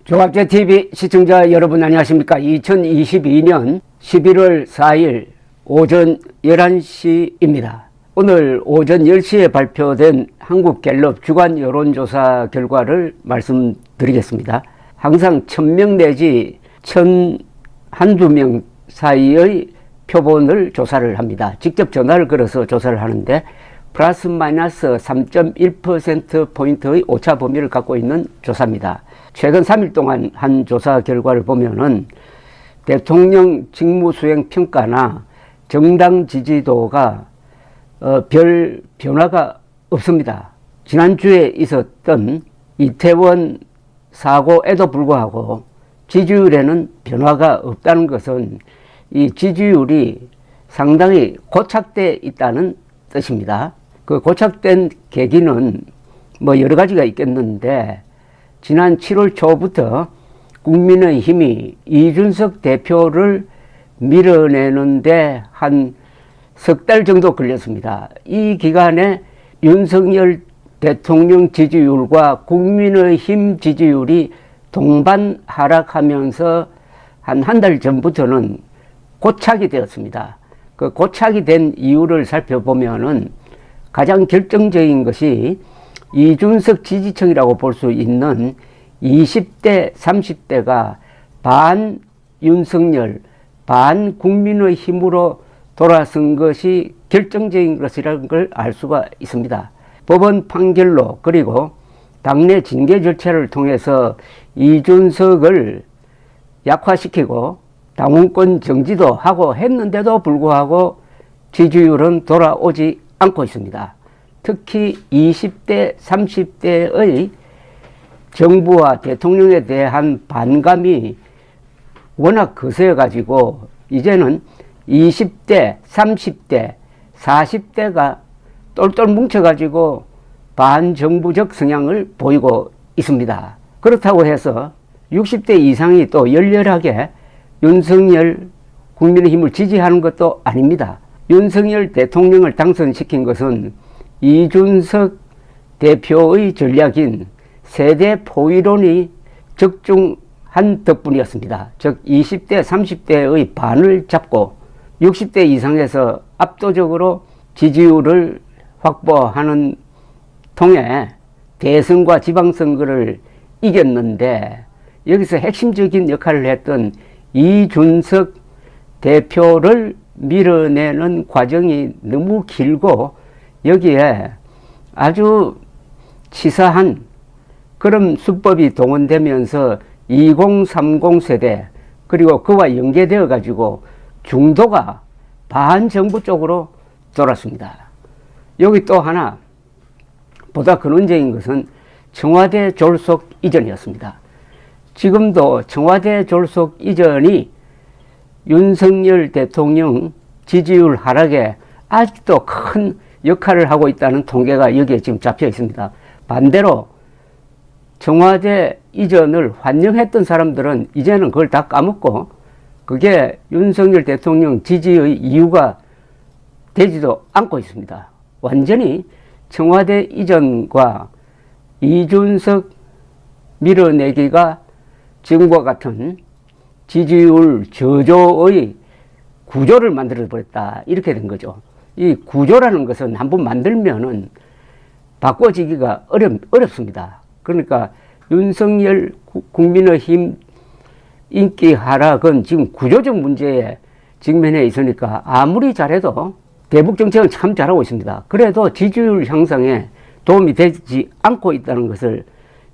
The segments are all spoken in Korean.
종합제TV 시청자 여러분 안녕하십니까. 2022년 11월 4일 오전 11시입니다. 오늘 오전 10시에 발표된 한국갤럽 주간 여론조사 결과를 말씀드리겠습니다. 항상 1000명 내지 1001~2명 사이의 표본을 조사를 합니다. 직접 전화를 걸어서 조사를 하는데 플러스 마이너스 3.1%포인트의 오차 범위를 갖고 있는 조사입니다. 최근 3일 동안 한 조사 결과를 보면은 대통령 직무수행 평가나 정당 지지도가 별 변화가 없습니다. 지난주에 있었던 이태원 사고에도 불구하고 지지율에는 변화가 없다는 것은 이 지지율이 상당히 고착되어 있다는 뜻입니다. 그 고착된 계기는 뭐 여러 가지가 있겠는데, 지난 7월 초부터 국민의힘이 이준석 대표를 밀어내는데 한 석 달 정도 걸렸습니다. 이 기간에 윤석열 대통령 지지율과 국민의힘 지지율이 동반 하락하면서 한 달 전부터는 고착이 되었습니다. 그 고착이 된 이유를 살펴보면은 가장 결정적인 것이 이준석 지지층이라고 볼 수 있는 20대, 30대가 반 윤석열, 반 국민의힘으로 돌아선 것이 결정적인 것이라는 걸 알 수가 있습니다. 법원 판결로 그리고 당내 징계 절차를 통해서 이준석을 약화시키고 당원권 정지도 하고 했는데도 불구하고 지지율은 돌아오지 않고 있습니다. 특히 20대, 30대의 정부와 대통령에 대한 반감이 워낙 거세어가지고 이제는 20대, 30대, 40대가 똘똘 뭉쳐가지고 반정부적 성향을 보이고 있습니다. 그렇다고 해서 60대 이상이 또 열렬하게 윤석열 국민의힘을 지지하는 것도 아닙니다. 윤석열 대통령을 당선시킨 것은 이준석 대표의 전략인 세대 포위론이 적중한 덕분이었습니다. 즉 20대, 30대의 반을 잡고 60대 이상에서 압도적으로 지지율을 확보하는 통해 대선과 지방선거를 이겼는데, 여기서 핵심적인 역할을 했던 이준석 대표를 밀어내는 과정이 너무 길고 여기에 아주 치사한 그런 수법이 동원되면서 2030 세대 그리고 그와 연계되어 가지고 중도가 반정부 쪽으로 돌았습니다. 여기 또 하나 보다 근원적인 것은 청와대 졸속 이전이었습니다. 지금도 청와대 졸속 이전이 윤석열 대통령 지지율 하락에 아직도 큰 역할을 하고 있다는 통계가 여기에 지금 잡혀 있습니다. 반대로 청와대 이전을 환영했던 사람들은 이제는 그걸 다 까먹고 그게 윤석열 대통령 지지의 이유가 되지도 않고 있습니다. 완전히 청와대 이전과 이준석 밀어내기가 지금과 같은 지지율 저조의 구조를 만들어 버렸다, 이렇게 된 거죠. 이 구조라는 것은 한번 만들면은 바꿔지기가 어렵습니다. 그러니까 윤석열 국민의힘 인기 하락은 지금 구조적 문제에 직면해 있으니까 아무리 잘해도 대북 정책은 참 잘하고 있습니다. 그래도 지지율 향상에 도움이 되지 않고 있다는 것을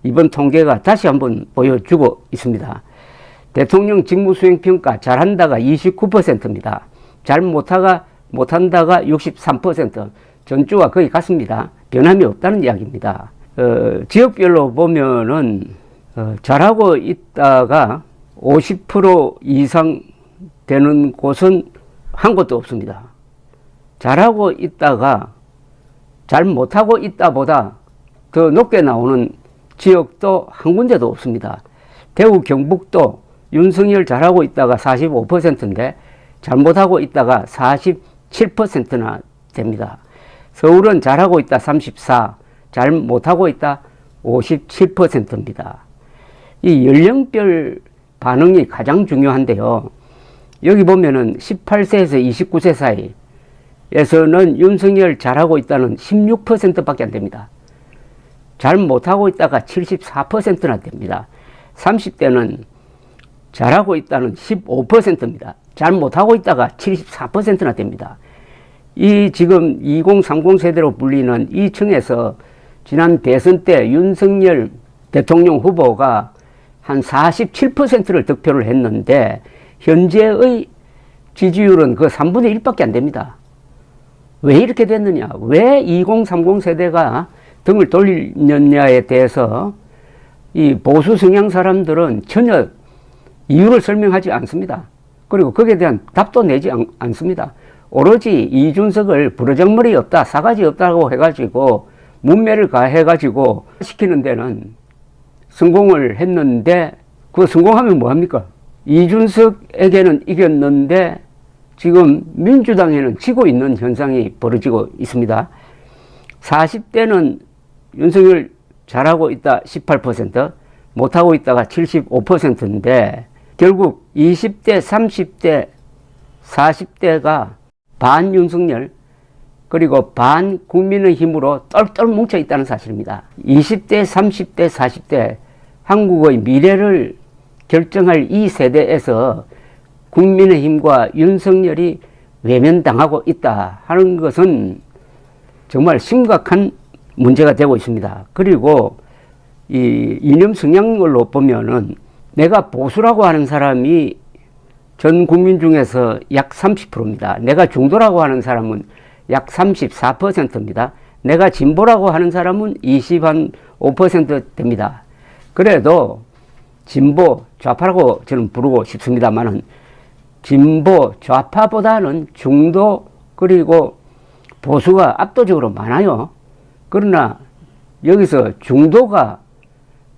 이번 통계가 다시 한번 보여주고 있습니다. 대통령 직무수행평가 잘한다가 29%입니다. 잘 못한다가 63%, 전주와 거의 같습니다. 변함이 없다는 이야기입니다. 지역별로 보면은 잘하고 있다가 50% 이상 되는 곳은 한 곳도 없습니다. 잘하고 있다가 잘 못하고 있다보다 더 높게 나오는 지역도 한 군데도 없습니다. 대구 경북도 윤석열 잘하고 있다가 45%인데 잘못하고 있다가 47%나 됩니다. 서울은 잘하고 있다 34%, 잘 못하고 있다 57%입니다. 이 연령별 반응이 가장 중요한데요. 여기 보면은 18세에서 29세 사이에서는 윤석열 잘하고 있다는 16%밖에 안 됩니다. 잘 못하고 있다가 74%나 됩니다. 30대는 잘하고 있다는 15%입니다. 잘 못하고 있다가 74%나 됩니다. 이 지금 2030 세대로 불리는 이 층에서 지난 대선 때 윤석열 대통령 후보가 한 47%를 득표를 했는데 현재의 지지율은 그 3분의 1밖에 안 됩니다. 왜 이렇게 됐느냐? 왜 2030 세대가 등을 돌리느냐에 대해서 이 보수 성향 사람들은 전혀 이유를 설명하지 않습니다. 그리고 거기에 대한 답도 내지 않습니다. 오로지 이준석을 부르장머리 없다, 사가지 없다고 해가지고 문매를 가해가지고 시키는 데는 성공을 했는데 그거 성공하면 뭐합니까? 이준석에게는 이겼는데 지금 민주당에는 지고 있는 현상이 벌어지고 있습니다. 40대는 윤석열 잘하고 있다 18%, 못하고 있다가 75%인데 결국 20대, 30대, 40대가 반 윤석열 그리고 반 국민의힘으로 똘똘 뭉쳐 있다는 사실입니다. 20대, 30대, 40대 한국의 미래를 결정할 이 세대에서 국민의힘과 윤석열이 외면당하고 있다 하는 것은 정말 심각한 문제가 되고 있습니다. 그리고 이 이념 성향으로 보면은 내가 보수라고 하는 사람이 전 국민 중에서 약 30%입니다. 내가 중도라고 하는 사람은 약 34%입니다. 내가 진보라고 하는 사람은 25% 됩니다. 그래도 진보, 좌파라고 저는 부르고 싶습니다만은 진보, 좌파보다는 중도 그리고 보수가 압도적으로 많아요. 그러나 여기서 중도가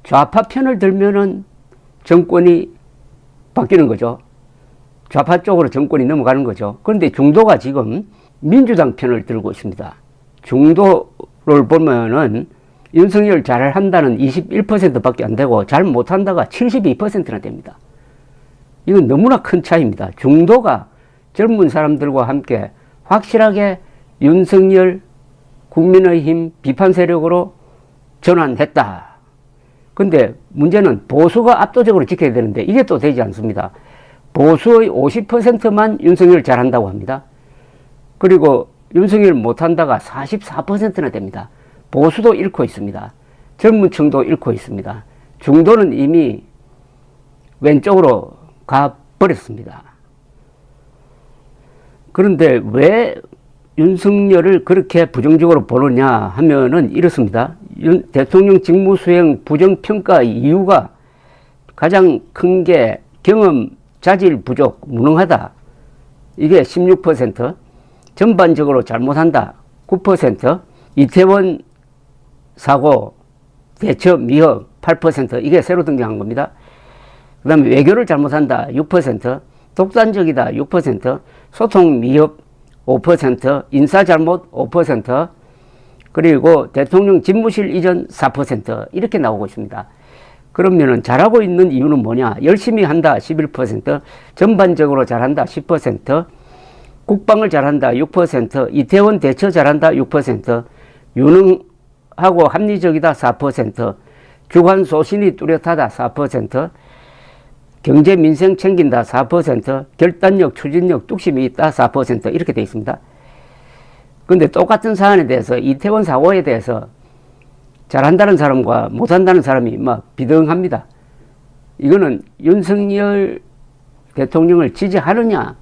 좌파 편을 들면은 정권이 바뀌는 거죠. 좌파 쪽으로 정권이 넘어가는 거죠. 그런데 중도가 지금 민주당 편을 들고 있습니다. 중도를 보면은 윤석열 잘한다는 21%밖에 안 되고 잘 못한다가 72%나 됩니다. 이건 너무나 큰 차이입니다. 중도가 젊은 사람들과 함께 확실하게 윤석열 국민의힘 비판 세력으로 전환했다. 근데 문제는 보수가 압도적으로 지켜야 되는데 이게 또 되지 않습니다. 보수의 50%만 윤석열 잘한다고 합니다. 그리고 윤석열 못한다가 44%나 됩니다. 보수도 잃고 있습니다. 젊은 층도 잃고 있습니다. 중도는 이미 왼쪽으로 가버렸습니다. 그런데 왜 윤석열을 그렇게 부정적으로 보느냐 하면은 이렇습니다. 대통령 직무수행 부정평가 이유가 가장 큰 게 경험, 자질 부족, 무능하다. 이게 16%, 전반적으로 잘못한다. 9%, 이태원 사고, 대처 미흡 8%, 이게 새로 등장한 겁니다. 그 다음에 외교를 잘못한다. 6%, 독단적이다. 6%, 소통 미흡 5%, 인사 잘못 5%, 그리고 대통령 집무실 이전 4% 이렇게 나오고 있습니다. 그러면은 잘하고 있는 이유는 뭐냐? 열심히 한다 11%, 전반적으로 잘한다 10%, 국방을 잘한다 6%, 이태원 대처 잘한다 6%, 유능하고 합리적이다 4%, 주관 소신이 뚜렷하다 4%, 경제 민생 챙긴다 4%, 결단력, 추진력, 뚝심이 있다 4% 이렇게 되어 있습니다. 그런데 똑같은 사안에 대해서 이태원 사고에 대해서 잘한다는 사람과 못한다는 사람이 막 비등합니다. 이거는 윤석열 대통령을 지지하느냐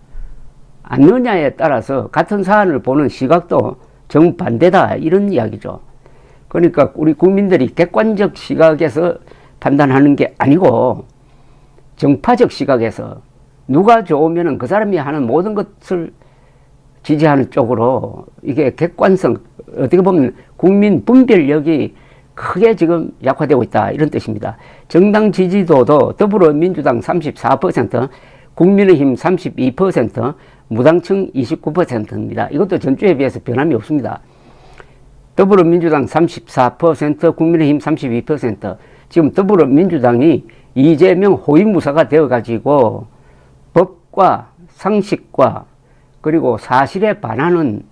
않느냐에 따라서 같은 사안을 보는 시각도 정반대다 이런 이야기죠. 그러니까 우리 국민들이 객관적 시각에서 판단하는 게 아니고 정파적 시각에서 누가 좋으면 그 사람이 하는 모든 것을 지지하는 쪽으로 이게 객관성, 어떻게 보면 국민 분별력이 크게 지금 약화되고 있다 이런 뜻입니다. 정당 지지도도 더불어민주당 34%, 국민의힘 32%, 무당층 29%입니다. 이것도 전주에 비해서 변함이 없습니다. 더불어민주당 34%, 국민의힘 32%, 지금 더불어민주당이 이재명 호위무사가 되어가지고 법과 상식과 그리고 사실에 반하는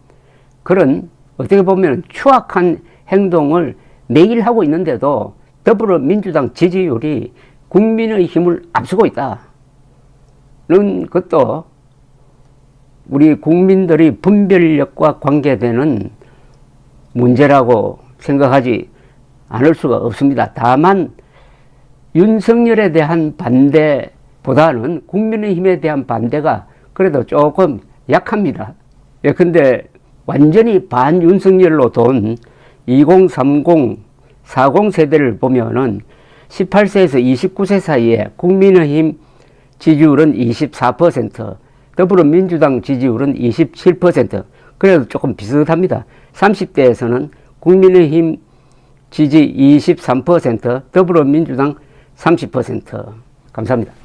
그런 어떻게 보면 추악한 행동을 매일 하고 있는데도 더불어민주당 지지율이 국민의힘을 앞서고 있다는 것도 우리 국민들이 분별력과 관계되는 문제라고 생각하지 않을 수가 없습니다. 다만 윤석열에 대한 반대보다는 국민의힘에 대한 반대가 그래도 조금 약합니다. 근데 완전히 반윤석열로 돈 2030, 40 세대를 보면은 18세에서 29세 사이에 국민의힘 지지율은 24%, 더불어민주당 지지율은 27%, 그래도 조금 비슷합니다. 30대에서는 국민의힘 지지 23%, 더불어민주당 30%. 감사합니다.